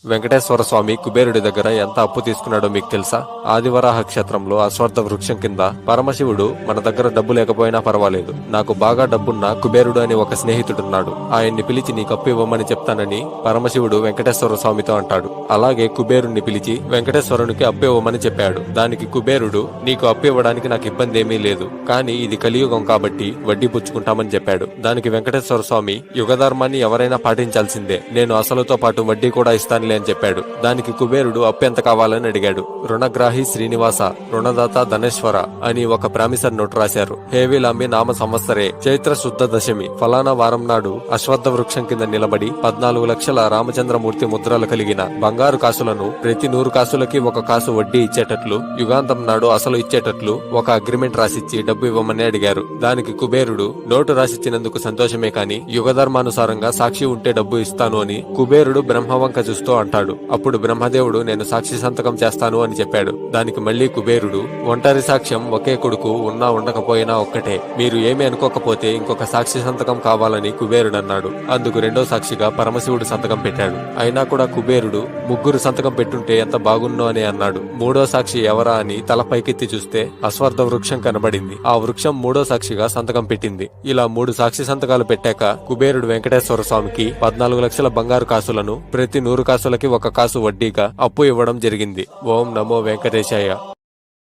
వెంకటేశ్వర స్వామి కుబేరుడి దగ్గర ఎంత అప్పు తీసుకున్నాడో మీకు తెలుసా? ఆదివరాహ క్షేత్రంలో అశ్వత్థ వృక్షం కింద పరమశివుడు మన దగ్గర డబ్బు లేకపోయినా పర్వాలేదు, నాకు బాగా డబ్బున్న కుబేరుడు అని ఒక స్నేహితుడున్నాడు, ఆయన్ని పిలిచి నీకు అప్పు ఇవ్వమని చెప్తానని పరమశివుడు వెంకటేశ్వర స్వామితో అంటాడు. అలాగే కుబేరుణ్ణి పిలిచి వెంకటేశ్వరునికి అప్పు ఇవ్వమని చెప్పాడు. దానికి కుబేరుడు, నీకు అప్పు ఇవ్వడానికి నాకు ఇబ్బంది ఏమీ లేదు, కానీ ఇది కలియుగం కాబట్టి వడ్డీ పుచ్చుకుంటామని చెప్పాడు. దానికి వెంకటేశ్వర స్వామి, యుగధర్మాన్ని ఎవరైనా పాటించాల్సిందే, నేను అసలుతో పాటు వడ్డీ కూడా ఇస్తానులే అని చెప్పాడు. దానికి కుబేరుడు అప్పు ఎంత కావాలని అడిగాడు. రుణగ్రాహి శ్రీనివాస, రుణదాత ధనేశ్వర అని ఒక ప్రామిసర్ నోటు రాశారు. హేవిలాంబి నామ సంవత్సరే చైత్ర శుద్ధ దశమి ఫలానా వారం నాడు అశ్వత్థ వృక్షం కింద నిలబడి 14 లక్షల రామచంద్రమూర్తి ముద్రలు కలిగిన బంగారు కాసులను ప్రతి 100 కాసులకి 1 కాసు వడ్డీ ఇచ్చేటట్లు, యుగాంతం నాడు అసలు ఇచ్చేటట్లు ఒక అగ్రిమెంట్ రాసిచ్చి డబ్బు ఇవ్వమని అడిగారు. దానికి కుబేరుడు, నోటు రాసిచ్చినందుకు సంతోషమే కాని యుగధర్మానుసారంగా సాక్షి ఉంటే డబ్బు ఇస్తాను అని కుబేరుడు బ్రహ్మవంక చూస్తూ అంటాడు. అప్పుడు బ్రహ్మదేవుడు, నేను సాక్షి సంతకం చేస్తాను అని చెప్పాడు. దానికి మళ్లీ కుబేరుడు, ఒంటరి సాక్ష్యం ఒకే కొడుకు ఉన్నా ఉండకపోయినా ఒక్కటే, మీరు ఏమీ అనుకోకపోతే ఇంకొక సాక్షి సంతకం కావాలని కుబేరుడు అన్నాడు. అందుకు రెండో సాక్షిగా పరమశివుడు సంతకం పెట్టాడు. అయినా కూడా కుబేరుడు, ముగ్గురు సంతకం పెట్టుంటే ఎంత బాగున్నో అని అన్నాడు. మూడో సాక్షి ఎవరా అని తల పైకెత్తి చూస్తే అశ్వత్థ వృక్షం కనబడింది. ఆ వృక్షం మూడో సాక్షిగా సంతకం పెట్టింది. ఇలా 3 సాక్షి సంతకాలు పెట్టాక కుబేరుడు వెంకటేశ్వర స్వామికి 14 లక్షల బంగారు కాసులను ప్రతి 100 కాసులకి 1 కాసు వడ్డీగా అప్పు ఇవ్వడం జరిగింది. ఓం నమో వెంకటేశాయ.